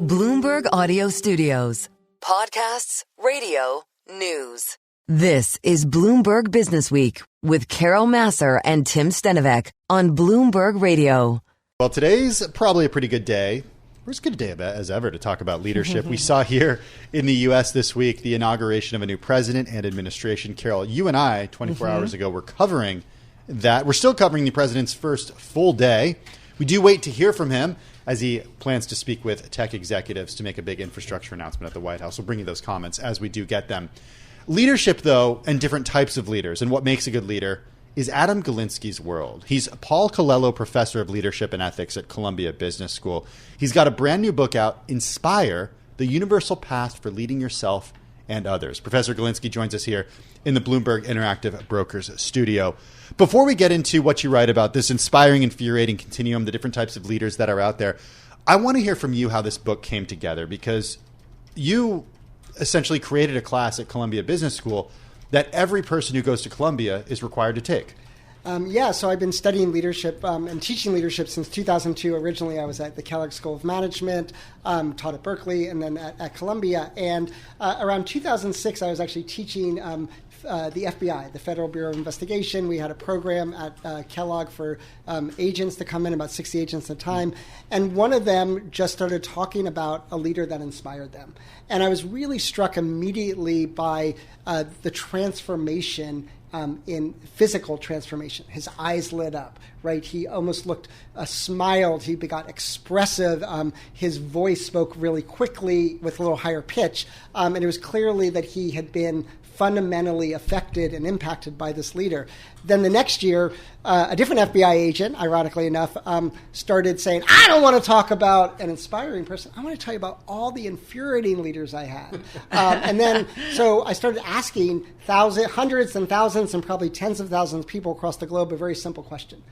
Bloomberg Audio Studios. Podcasts, radio, news. This is Bloomberg Businessweek with Carol Massar and Tim Stenovec on Bloomberg Radio. Well, today's probably a pretty good day. It's as good a day as ever to talk about leadership. We saw here in the U.S. this week the inauguration of a new president and administration. Carol, you and I, 24 hours ago, were covering that. We're still covering the president's first full day. We do wait to hear from him as he plans to speak with tech executives to make a big infrastructure announcement at the White House. We'll bring you those comments as we do get them. Leadership, though, and different types of leaders and what makes a good leader is Adam Galinsky's world. He's a Paul Colello Professor of Leadership and Ethics at Columbia Business School. He's got a brand new book out, Inspire, The Universal Path for Leading Yourself and Others. Professor Galinsky joins us here in the Bloomberg Interactive Brokers studio. Before we get into what you write about, this inspiring, infuriating continuum, the different types of leaders that are out there, I want to hear from you how this book came together, because you essentially created a class at Columbia Business School that every person who goes to Columbia is required to take. So I've been studying leadership and teaching leadership since 2002. Originally, I was at the Kellogg School of Management, taught at Berkeley, and then at Columbia. And around 2006, I was actually teaching the FBI, the Federal Bureau of Investigation. We had a program at Kellogg for agents to come in, about 60 agents at a time. And one of them just started talking about a leader that inspired them. And I was really struck immediately by the transformation in physical transformation. His eyes lit up, right? He almost looked smiled. He got expressive. His voice spoke really quickly with a little higher pitch. And it was clearly that he had been fundamentally affected and impacted by this leader. Then the next year, a different FBI agent, ironically enough, started saying, I don't want to talk about an inspiring person. I want to tell you about all the infuriating leaders I had. So I started asking hundreds and thousands and probably tens of thousands of people across the globe a very simple question.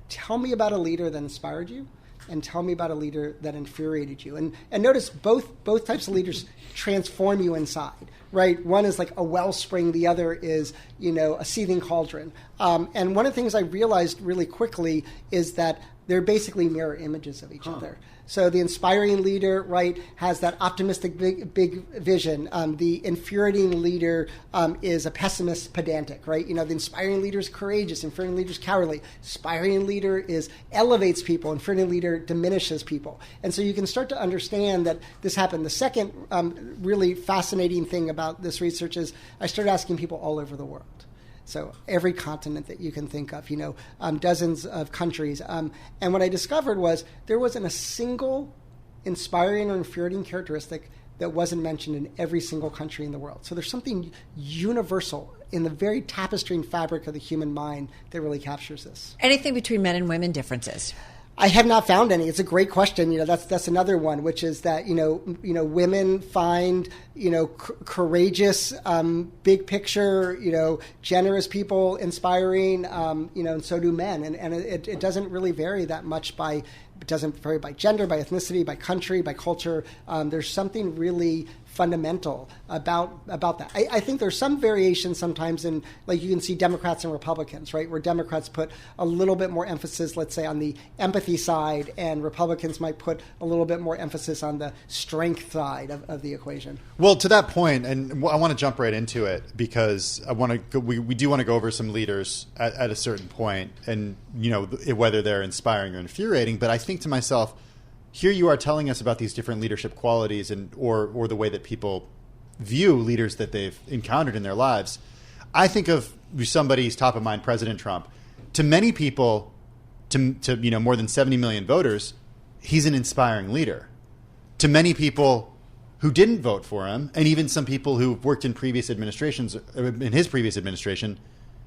Tell me about a leader that inspired you, and tell me about a leader that infuriated you. And notice both types of leaders transform you inside, right? One is like a wellspring. The other is, a seething cauldron. And one of the things I realized really quickly is that they're basically mirror images of each other. So the inspiring leader, right, has that optimistic big vision. The infuriating leader is a pessimist, pedantic, right? The inspiring leader is courageous. Infuriating leader is cowardly. Inspiring leader elevates people. Infuriating leader diminishes people. And so you can start to understand that this happened. The second really fascinating thing about this research is I started asking people all over the world. So every continent that you can think of, dozens of countries. And what I discovered was there wasn't a single inspiring or infuriating characteristic that wasn't mentioned in every single country in the world. So there's something universal in the very tapestry and fabric of the human mind that really captures this. Anything between men and women differences? I have not found any. It's a great question. That's another one, which is that women find courageous, big picture, generous people inspiring, and so do men. And it doesn't really vary that much it doesn't vary by gender, by ethnicity, by country, by culture. There's something really fundamental about that. I think there's some variation sometimes in, like, you can see Democrats and Republicans, right, where Democrats put a little bit more emphasis, let's say, on the empathy side, and Republicans might put a little bit more emphasis on the strength side of the equation. Well, to that point, and I want to jump right into it, because we do want to go over some leaders at a certain point, and whether they're inspiring or infuriating. But I think to myself, here you are telling us about these different leadership qualities or the way that people view leaders that they've encountered in their lives. I think of somebody's top of mind, President Trump. To many people, to more than 70 million voters, he's an inspiring leader. To many people who didn't vote for him, and even some people who've worked in previous administrations, in his previous administration,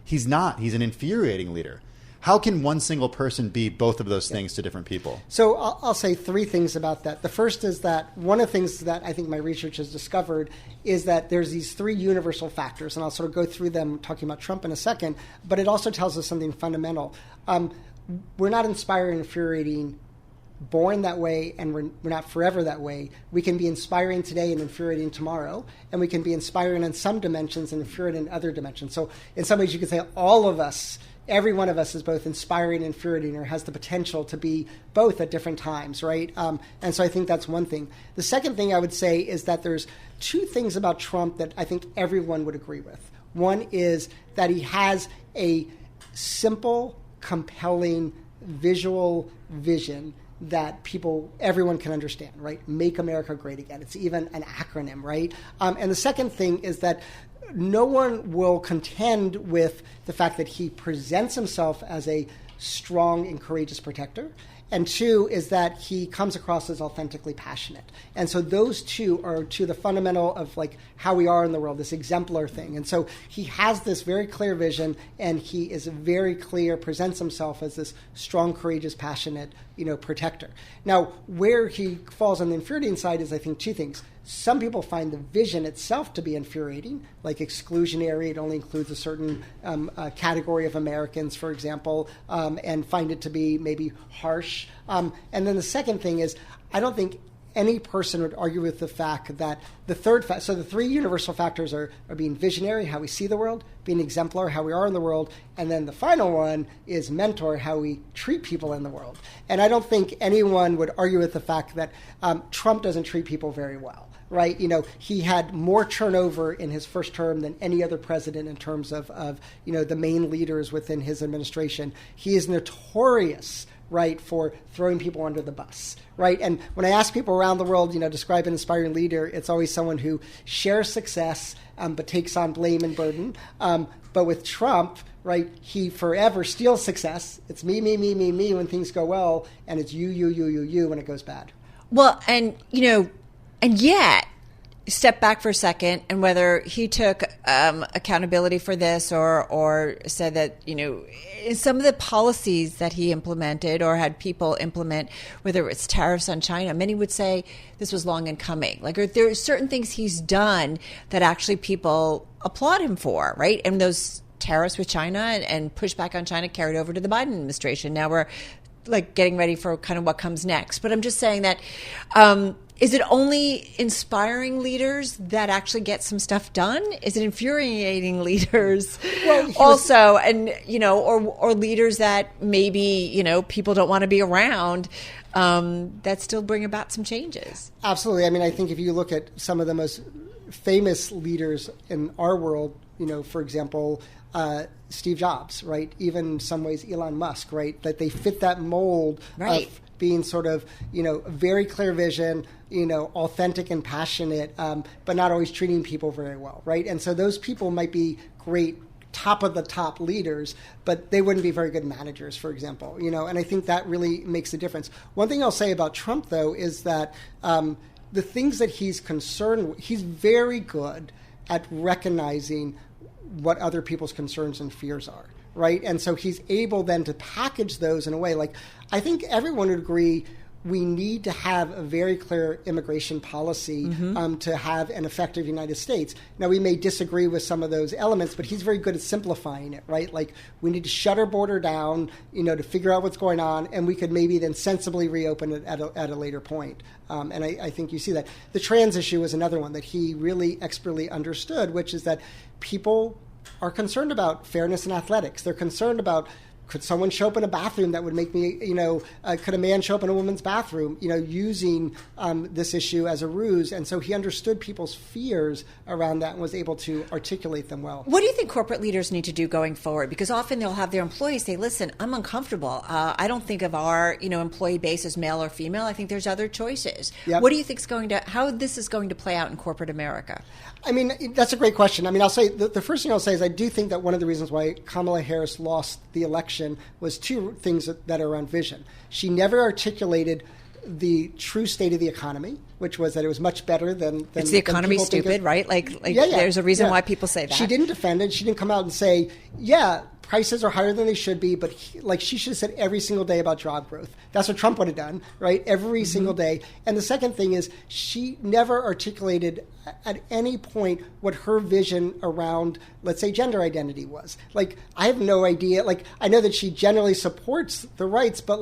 he's not. He's an infuriating leader. How can one single person be both of those things to different people? So I'll say three things about that. The first is that one of the things that I think my research has discovered is that there's these three universal factors, and I'll sort of go through them talking about Trump in a second, but it also tells us something fundamental. We're not inspiring, infuriating, born that way, and we're not forever that way. We can be inspiring today and infuriating tomorrow, and we can be inspiring in some dimensions and infuriating in other dimensions. So in some ways you could say all of us every one of us is both inspiring and infuriating, or has the potential to be both at different times, right? And so I think that's one thing. The second thing I would say is that there's two things about Trump that I think everyone would agree with. One is that he has a simple, compelling, visual vision that everyone can understand, right? Make America great again. It's even an acronym, right? And the second thing is that no one will contend with the fact that he presents himself as a strong and courageous protector. And two is that he comes across as authentically passionate. And so those two are to the fundamental of like how we are in the world, this exemplar thing. And so he has this very clear vision, and he is very clear, presents himself as this strong, courageous, passionate, protector. Now, where he falls on the infuriating side is, I think, two things. Some people find the vision itself to be infuriating, like exclusionary. It only includes a certain category of Americans, for example, and find it to be maybe harsh. And then the second thing is, I don't think any person would argue with the fact that the three universal factors are being visionary, how we see the world, being exemplar, how we are in the world, and then the final one is mentor, how we treat people in the world. And I don't think anyone would argue with the fact that Trump doesn't treat people very well. Right, he had more turnover in his first term than any other president in terms of the main leaders within his administration. He is notorious, right, for throwing people under the bus, right? And when I ask people around the world, describe an inspiring leader, it's always someone who shares success but takes on blame and burden. But with Trump, right, he forever steals success. It's me when things go well, and it's you when it goes bad. Well, and yet, step back for a second, and whether he took accountability for this or said that, some of the policies that he implemented or had people implement, whether it's tariffs on China, many would say this was long in coming. Like, there are certain things he's done that actually people applaud him for, right? And those tariffs with China and pushback on China carried over to the Biden administration. Now we're like getting ready for kind of what comes next. But I'm just saying that, is it only inspiring leaders that actually get some stuff done? Is it infuriating leaders also? And, or leaders that maybe, people don't want to be around, that still bring about some changes? Absolutely. I mean, I think if you look at some of the most famous leaders in our world, for example, Steve Jobs, right? Even in some ways, Elon Musk, right? That they fit that mold of being sort of, very clear vision, authentic and passionate, but not always treating people very well, right? And so those people might be great top of the top leaders, but they wouldn't be very good managers, for example, and I think that really makes a difference. One thing I'll say about Trump, though, is that the things that he's concerned with, he's very good at recognizing what other people's concerns and fears are, right? And so he's able then to package those in a way, like, I think everyone would agree we need to have a very clear immigration policy to have an effective United States. Now, we may disagree with some of those elements, but he's very good at simplifying it, right? Like, we need to shut our border down, to figure out what's going on, and we could maybe then sensibly reopen it at a later point. And I think you see that. The trans issue is another one that he really expertly understood, which is that people are concerned about fairness in athletics. They're concerned about, could someone show up in a bathroom that would make me, could a man show up in a woman's bathroom, using this issue as a ruse? And so he understood people's fears around that and was able to articulate them well. What do you think corporate leaders need to do going forward? Because often they'll have their employees say, listen, I'm uncomfortable. I don't think of our, employee base as male or female. I think there's other choices. Yep. What do you think how this is going to play out in corporate America? I mean, that's a great question. I mean, I'll say the first thing I'll say is I do think that one of the reasons why Kamala Harris lost the election was two things that are around vision. She never articulated the true state of the economy, which was that it was much better than it's the economy stupid, right? Like there's a reason why people say that. She didn't defend it. She didn't come out and say, prices are higher than they should be, but she should have said every single day about job growth. That's what Trump would have done, right? Every single day. And the second thing is she never articulated at any point what her vision around, let's say, gender identity was. Like, I have no idea. Like, I know that she generally supports the rights, but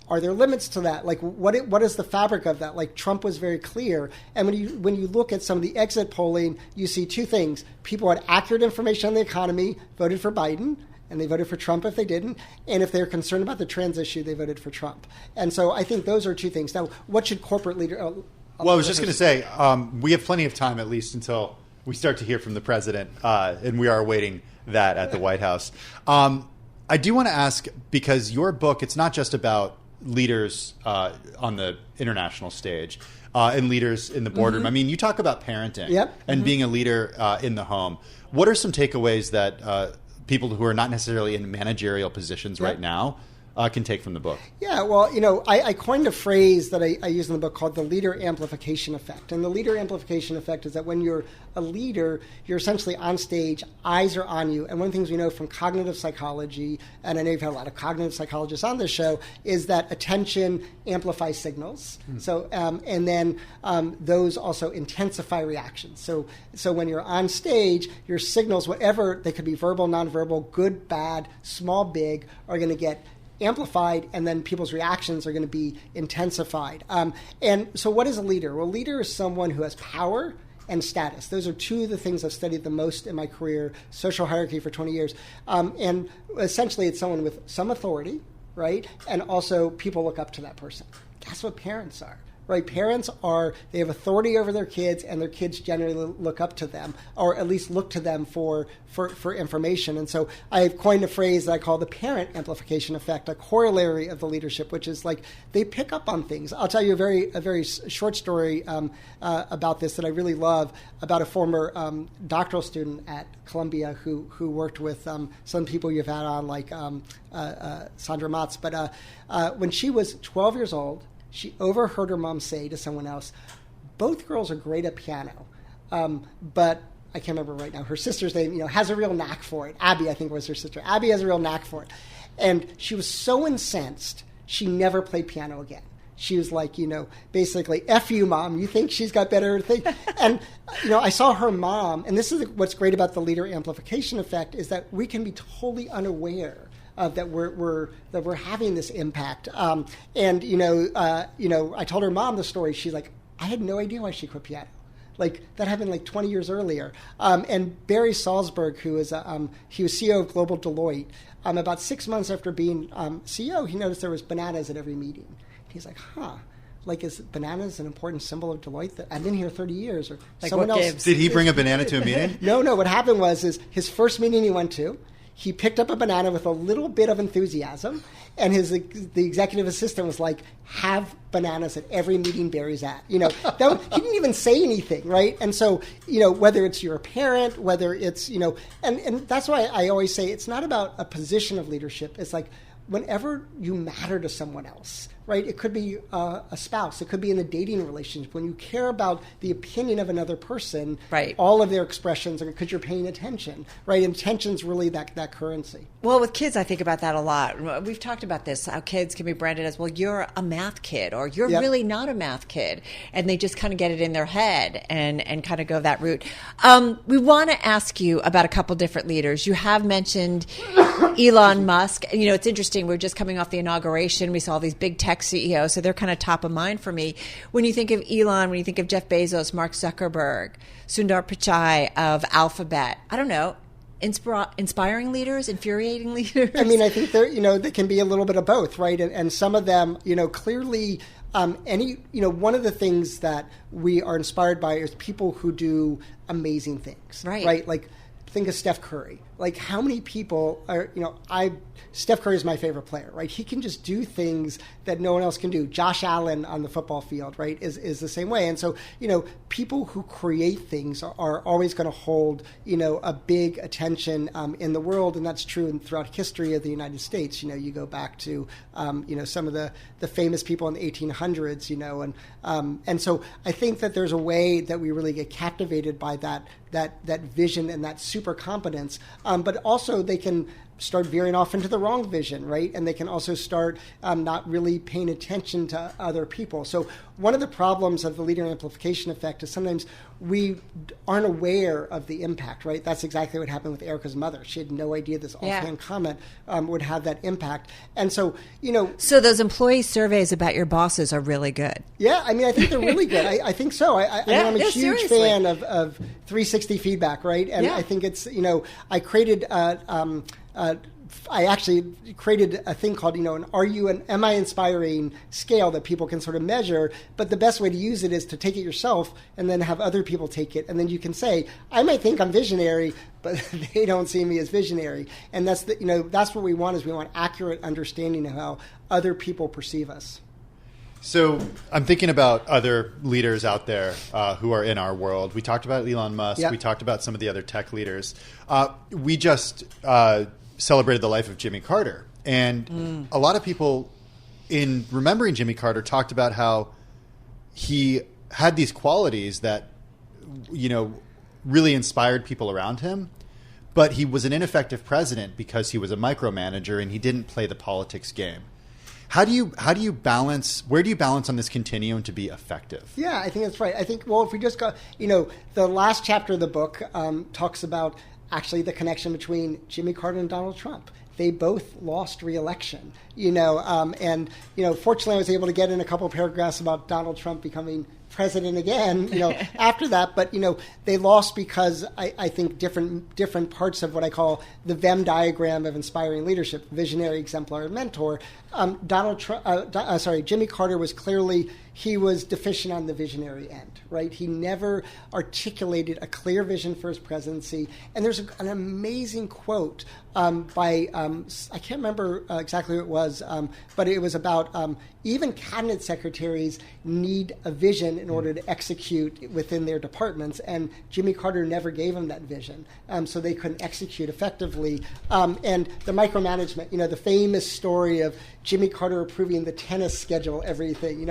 are there limits to that? Like, what is the fabric of that? Like, Trump was very clear. And when you look at some of the exit polling, you see two things. People had accurate information on the economy, voted for Biden. and they voted for Trump if they didn't. And if they're concerned about the trans issue, they voted for Trump. And so I think those are two things. Now, what should corporate leaders... Well, I was just going to say, we have plenty of time, at least until we start to hear from the president, and we are awaiting that at the White House. I do want to ask, because your book, it's not just about leaders on the international stage and leaders in the boardroom. I mean, you talk about parenting and being a leader in the home. What are some takeaways that people who are not necessarily in managerial positions right now can take from the book? Yeah, well, I coined a phrase that I use in the book called the leader amplification effect. And the leader amplification effect is that when you're a leader, you're essentially on stage, eyes are on you. And one of the things we know from cognitive psychology, and I know you've had a lot of cognitive psychologists on this show, is that attention amplifies signals. So, and then those also intensify reactions. So when you're on stage, your signals, whatever, they could be verbal, nonverbal, good, bad, small, big, are going to get amplified, and then people's reactions are going to be intensified. And so what is a leader? Well, a leader is someone who has power and status. Those are two of the things I've studied the most in my career, social hierarchy for 20 years. And essentially it's someone with some authority, right? And also people look up to that person. That's what parents are. Right, parents they have authority over their kids, and their kids generally look up to them, or at least look to them for information. And so I've coined a phrase that I call the parent amplification effect, a corollary of the leadership, which is like they pick up on things. I'll tell you a very short story about this that I really love, about a former doctoral student at Columbia who worked with some people you've had on, like Sandra Motz. But when she was 12 years old, she overheard her mom say to someone else, both girls are great at piano, but I can't remember right now. Her sister's name, has a real knack for it. Abby, I think, was her sister. Abby has a real knack for it. And she was so incensed, she never played piano again. She was like, basically, F you, Mom. You think she's got better things? And, I saw her mom, and this is what's great about the leader amplification effect, is that we can be totally unaware that we're having this impact. And I told her mom the story. She's like, I had no idea why she quit piano. Like that happened like 20 years earlier. And Barry Salzberg, he was CEO of Global Deloitte. About 6 months after being CEO, he noticed there was bananas at every meeting. He's like, like, is bananas an important symbol of Deloitte? That I've been here 30 years, or like someone else. Gives? Did he bring a banana to a meeting? No. What happened was his first meeting he went to, he picked up a banana with a little bit of enthusiasm, and the executive assistant was like, have bananas at every meeting Barry's at. He didn't even say anything, right? And so, whether it's you're a parent, whether it's, and that's why I always say it's not about a position of leadership. It's like whenever you matter to someone else, right? It could be a spouse. It could be in a dating relationship. When you care about the opinion of another person, right, all of their expressions are because you're paying attention, right? And attention's really that currency. Well, with kids, I think about that a lot. We've talked about this, how kids can be branded as, well, you're a math kid, or you're really not a math kid. And they just kind of get it in their head and kind of go that route. We want to ask you about a couple different leaders. You have mentioned Elon Musk. It's interesting. We're just coming off the inauguration. We saw these big tech CEOs, so they're kind of top of mind for me. When you think of Elon, when you think of Jeff Bezos, Mark Zuckerberg, Sundar Pichai of Alphabet, I don't know, inspiring leaders, infuriating leaders? I mean, I think they can be a little bit of both, right? And some of them, clearly, one of the things that we are inspired by is people who do amazing things, right? Like, think of Steph Curry. Like, how many people are, Steph Curry is my favorite player, right? He can just do things that no one else can do. Josh Allen on the football field, right, is the same way. And so, people who create things are always going to hold, a big attention in the world. And that's true throughout history of the United States. You go back to, some of the famous people in the 1800s, and so I think that there's a way that we really get captivated by that vision and that super competence. But also they can start veering off into the wrong vision, right? And they can also start not really paying attention to other people. So one of the problems of the leader amplification effect is sometimes we aren't aware of the impact, right? That's exactly what happened with Erica's mother. She had no idea this offhand comment would have that impact. And so, So those employee surveys about your bosses are really good. Yeah, I mean, I think they're really good. I think so. I'm a huge fan of 360 feedback, right? And I think it's, I created I actually created a thing called, am I inspiring scale that people can sort of measure. But the best way to use it is to take it yourself and then have other people take it. And then you can say, I might think I'm visionary, but they don't see me as visionary. And that's that's what we want, is we want accurate understanding of how other people perceive us. So I'm thinking about other leaders out there who are in our world. We talked about Elon Musk. Yep. We talked about some of the other tech leaders. We just celebrated the life of Jimmy Carter. And a lot of people, in remembering Jimmy Carter, talked about how he had these qualities that, really inspired people around him. But he was an ineffective president because he was a micromanager and he didn't play the politics game. How do you balance? Where do you balance on this continuum to be effective? Yeah, I think that's right. I think, if we just go, the last chapter of the book talks about actually the connection between Jimmy Carter and Donald Trump. They both lost re-election, and fortunately I was able to get in a couple of paragraphs about Donald Trump becoming president again, after that. But, they lost because I think different parts of what I call the Venn diagram of inspiring leadership, visionary, exemplary, mentor. Jimmy Carter was clearly, he was deficient on the visionary end, right? He never articulated a clear vision for his presidency. And there's an amazing quote by, I can't remember exactly what it was, but it was about even cabinet secretaries need a vision in order to execute within their departments. And Jimmy Carter never gave them that vision, so they couldn't execute effectively. And the micromanagement, the famous story of Jimmy Carter approving the tennis schedule, everything.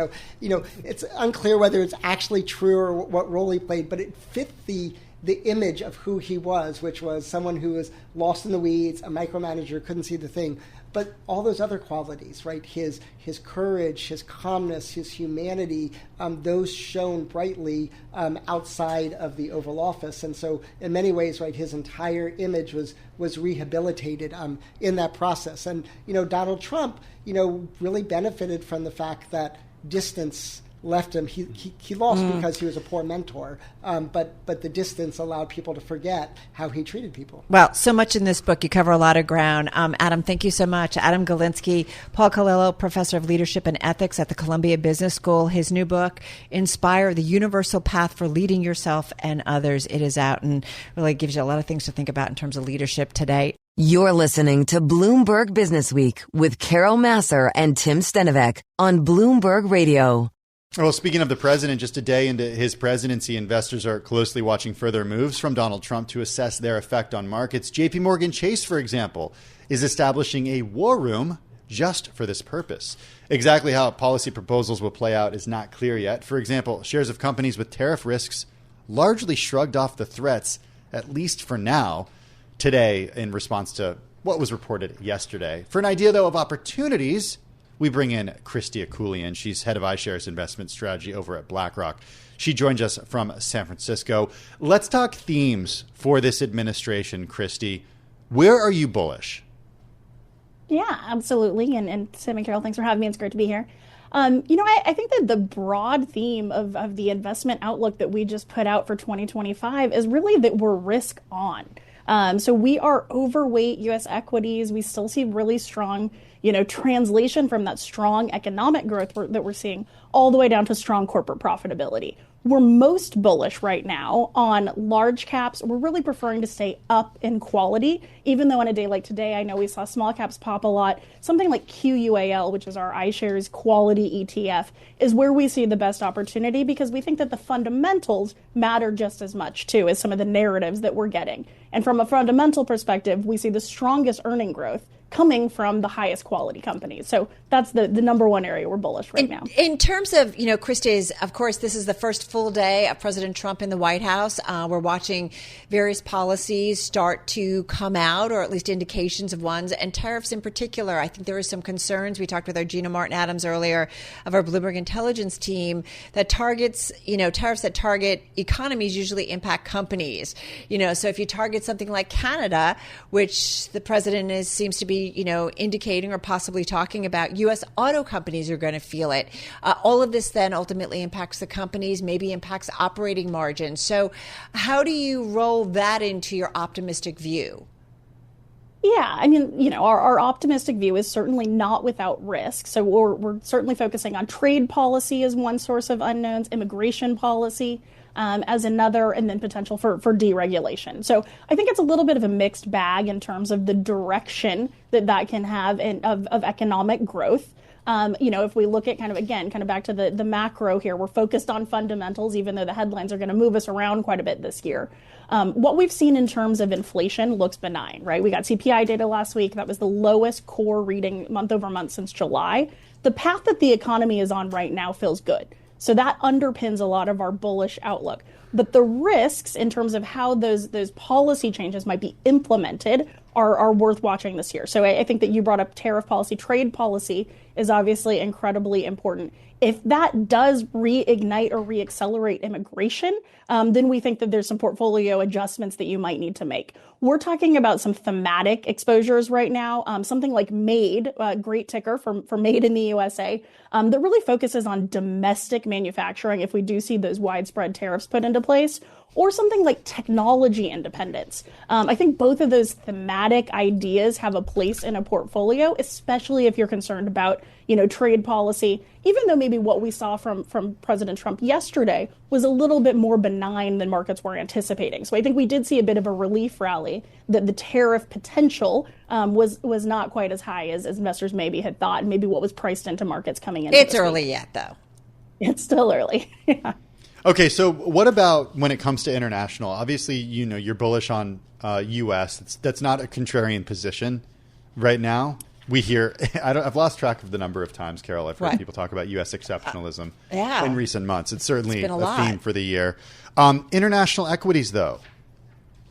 It's unclear whether it's actually true or what role he played, but it fit the image of who he was, which was someone who was lost in the weeds, a micromanager, couldn't see the thing. But all those other qualities, right? His courage, his calmness, his humanity, those shone brightly outside of the Oval Office. And so in many ways, right, his entire image was rehabilitated in that process. And, Donald Trump, really benefited from the fact that distance left him. He lost because he was a poor mentor, but the distance allowed people to forget how he treated people. Well, so much in this book. You cover a lot of ground. Adam, thank you so much. Adam Galinsky, Paul Colello, Professor of Leadership and Ethics at the Columbia Business School. His new book, Inspire, The Universal Path for Leading Yourself and Others. It is out and really gives you a lot of things to think about in terms of leadership today. You're listening to Bloomberg Businessweek with Carol Massar and Tim Stenovec on Bloomberg Radio. Well, speaking of the president, just a day into his presidency, investors are closely watching further moves from Donald Trump to assess their effect on markets. JP Morgan Chase, for example, is establishing a war room just for this purpose. Exactly how policy proposals will play out is not clear yet. For example, shares of companies with tariff risks largely shrugged off the threats, at least for now, today in response to what was reported yesterday. For an idea, though, of opportunities, we bring in Kristy Akullian. She's head of iShares investment strategy over at BlackRock. She joins us from San Francisco. Let's talk themes for this administration, Kristy. Where are you bullish? Yeah, absolutely. And Sam and Carol, thanks for having me. It's great to be here. I think that the broad theme of the investment outlook that we just put out for 2025 is really that we're risk on. So we are overweight U.S. equities. We still see really strong, translation from that strong economic growth that we're seeing all the way down to strong corporate profitability. We're most bullish right now on large caps. We're really preferring to stay up in quality, even though on a day like today, I know we saw small caps pop a lot. Something like QUAL, which is our iShares quality ETF, is where we see the best opportunity because we think that the fundamentals matter just as much, too, as some of the narratives that we're getting. And from a fundamental perspective, we see the strongest earning growth coming from the highest quality companies. So that's the number one area we're bullish right now. In terms of, Kristy, of course, this is the first full day of President Trump in the White House. We're watching various policies start to come out, or at least indications of ones, and tariffs in particular. I think there is some concerns. We talked with our Gina Martin-Adams earlier of our Bloomberg intelligence team that tariffs that target economies usually impact companies. So if you target something like Canada, which the president seems to be indicating or possibly talking about, U.S. auto companies are going to feel it. All of this then ultimately impacts the companies, maybe impacts operating margins. So how do you roll that into your optimistic view? Yeah, I mean, our optimistic view is certainly not without risk. So we're certainly focusing on trade policy as one source of unknowns, immigration policy as another, and then potential for deregulation. So I think it's a little bit of a mixed bag in terms of the direction that can have of economic growth. If we look at kind of back to the macro here, we're focused on fundamentals, even though the headlines are going to move us around quite a bit this year. What we've seen in terms of inflation looks benign, right? We got CPI data last week. That was the lowest core reading month over month since July. The path that the economy is on right now feels good. So that underpins a lot of our bullish outlook. But the risks in terms of how those policy changes might be implemented are worth watching this year. So I think that you brought up tariff policy. Trade policy is obviously incredibly important. If that does reignite or reaccelerate immigration, then we think that there's some portfolio adjustments that you might need to make. We're talking about some thematic exposures right now, something like MADE, great ticker for Made in the USA, that really focuses on domestic manufacturing if we do see those widespread tariffs put into place, or something like technology independence. I think both of those thematic ideas have a place in a portfolio, especially if you're concerned about, trade policy, even though maybe what we saw from President Trump yesterday was a little bit more benign than markets were anticipating. So I think we did see a bit of a relief rally that the tariff potential was not quite as high as investors maybe had thought, and maybe what was priced into markets coming in. It's early yet, though. It's still early. Yeah. Okay, so what about when it comes to international? Obviously, you're bullish on U.S. That's not a contrarian position right now. We hear, I've lost track of the number of times, Carol, I've heard people talk about U.S. exceptionalism in recent months. It's certainly a theme for the year. International equities, though,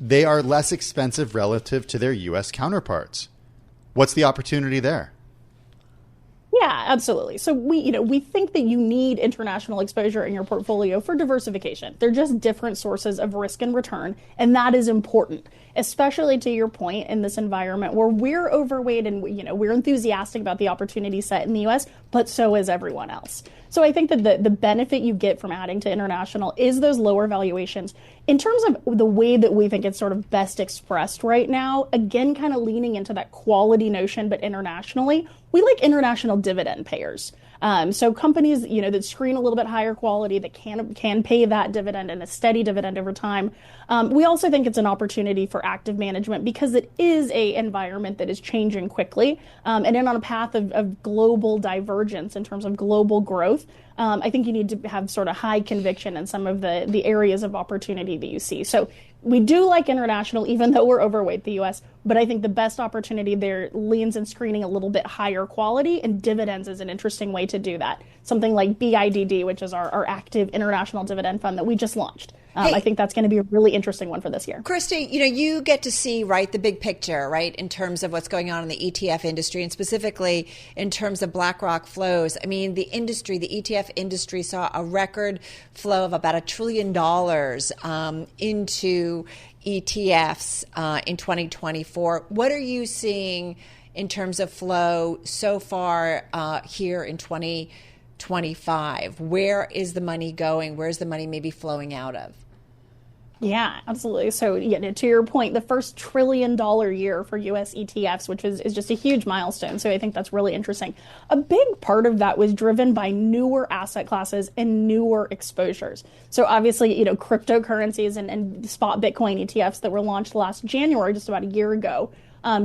they are less expensive relative to their U.S. counterparts. What's the opportunity there? Yeah, absolutely. So we think that you need international exposure in your portfolio for diversification. They're just different sources of risk and return, and that is important, especially to your point in this environment where we're overweight and we're enthusiastic about the opportunity set in the U.S., but so is everyone else. So I think that the benefit you get from adding to international is those lower valuations. In terms of the way that we think it's sort of best expressed right now, again, kind of leaning into that quality notion, but internationally, we like international dividend payers. So companies, that screen a little bit higher quality, that can pay that dividend and a steady dividend over time. We also think it's an opportunity for active management because it is a environment that is changing quickly and on a path of global divergence in terms of global growth. I think you need to have sort of high conviction in some of the areas of opportunity that you see. So we do like international, even though we're overweight the U.S., but I think the best opportunity there leans in screening a little bit higher quality, and dividends is an interesting way to do that. Something like BIDD, which is our active international dividend fund that we just launched. I think that's going to be a really interesting one for this year. Kristy, you get to see, right, the big picture, right, in terms of what's going on in the ETF industry and specifically in terms of BlackRock flows. I mean, the ETF industry saw a record flow of about $1 trillion into ETFs in 2024. What are you seeing in terms of flow so far here in 2025? Where is the money going? Where's the money maybe flowing out of? Yeah, absolutely. So to your point, the first $1 trillion year for U.S. ETFs, which is just a huge milestone. So I think that's really interesting. A big part of that was driven by newer asset classes and newer exposures. So obviously, cryptocurrencies and spot Bitcoin ETFs that were launched last January, just about a year ago,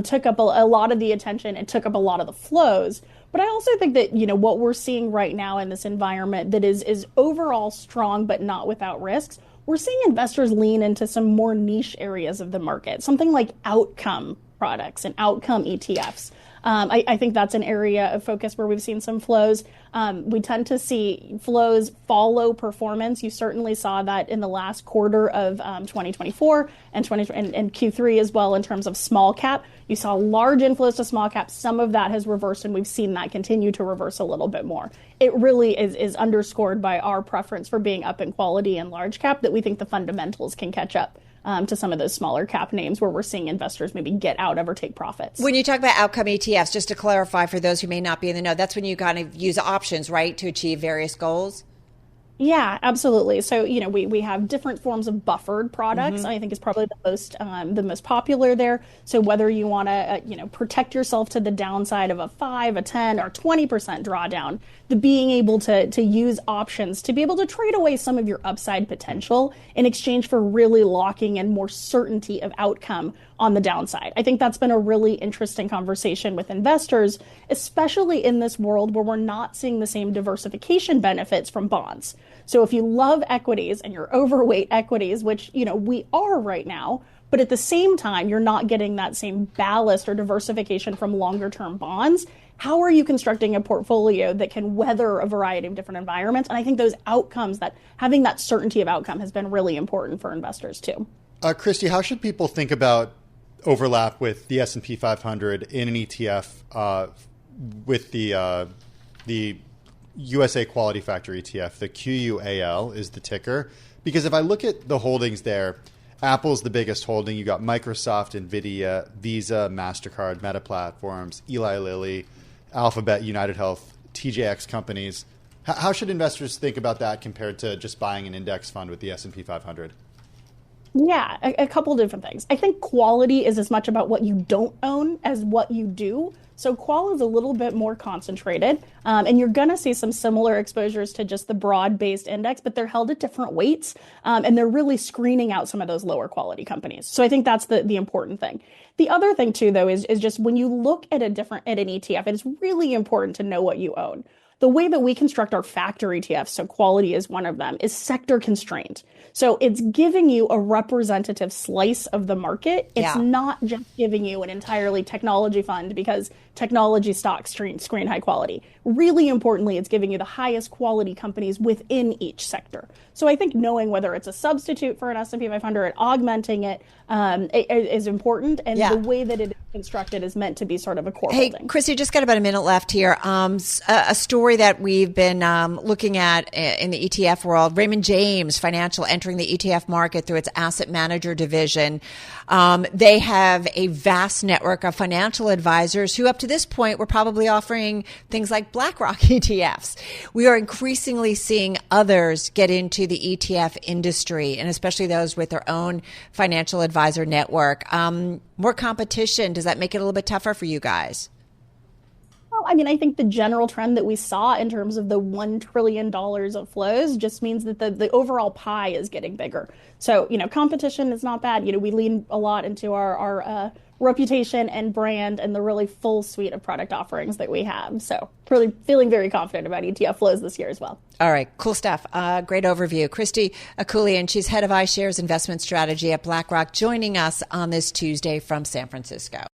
took up a lot of the attention and took up a lot of the flows. But I also think that, what we're seeing right now in this environment that is overall strong, but not without risks, we're seeing investors lean into some more niche areas of the market, something like outcome products and outcome ETFs. I think that's an area of focus where we've seen some flows. We tend to see flows follow performance. You certainly saw that in the last quarter of 2024 and Q3 as well in terms of small cap. You saw large inflows to small cap. Some of that has reversed, and we've seen that continue to reverse a little bit more. It really is underscored by our preference for being up in quality and large cap, that we think the fundamentals can catch up to some of those smaller cap names where we're seeing investors maybe get out of or take profits. When you talk about outcome ETFs, just to clarify for those who may not be in the know, that's when you kind of use options, right, to achieve various goals? Yeah, absolutely. So, we have different forms of buffered products. I think is probably the most popular there. So whether you want to, protect yourself to the downside of a 5, a 10, or 20% drawdown, the being able to use options to be able to trade away some of your upside potential in exchange for really locking in more certainty of outcome on the downside. I think that's been a really interesting conversation with investors, especially in this world where we're not seeing the same diversification benefits from bonds. So if you love equities and you're overweight equities, which, we are right now, but at the same time, you're not getting that same ballast or diversification from longer term bonds, how are you constructing a portfolio that can weather a variety of different environments? And I think those outcomes, that having that certainty of outcome, has been really important for investors too. Kristy, how should people think about overlap with the S&P 500 in an ETF with the USA Quality Factor ETF? The QUAL is the ticker. Because if I look at the holdings there, Apple's the biggest holding. You got Microsoft, Nvidia, Visa, MasterCard, Meta Platforms, Eli Lilly, Alphabet, United Health, TJX companies. How should investors think about that compared to just buying an index fund with the S&P 500? Yeah, a couple different things. I think quality is as much about what you don't own as what you do. So qual is a little bit more concentrated, and you're going to see some similar exposures to just the broad-based index, but they're held at different weights, and they're really screening out some of those lower quality companies. So I think that's the important thing. The other thing too, though, is just when you look at an ETF, it is really important to know what you own. The way that we construct our factor ETFs, so quality is one of them, is sector constrained. So it's giving you a representative slice of the market. It's not just giving you an entirely technology fund because technology stocks screen high quality. Really importantly, it's giving you the highest quality companies within each sector. So I think knowing whether it's a substitute for an S&P 500, augmenting it is important. And the way that it is constructed is meant to be sort of a core holding. Kristy, just got about a minute left here. A story that we've been looking at in the ETF world, Raymond James Financial entering the ETF market through its asset manager division. They have a vast network of financial advisors who up to this point were probably offering things like BlackRock ETFs. We are increasingly seeing others get into the ETF industry, and especially those with their own financial advisor network. More competition, does that make it a little bit tougher for you guys? Well, I think the general trend that we saw in terms of the $1 trillion of flows just means that the overall pie is getting bigger. So, competition is not bad. We lean a lot into our reputation and brand and the really full suite of product offerings that we have. So really feeling very confident about ETF flows this year as well. All right. Cool stuff. Great overview. Kristy Akullian, she's head of iShares investment strategy at BlackRock, joining us on this Tuesday from San Francisco.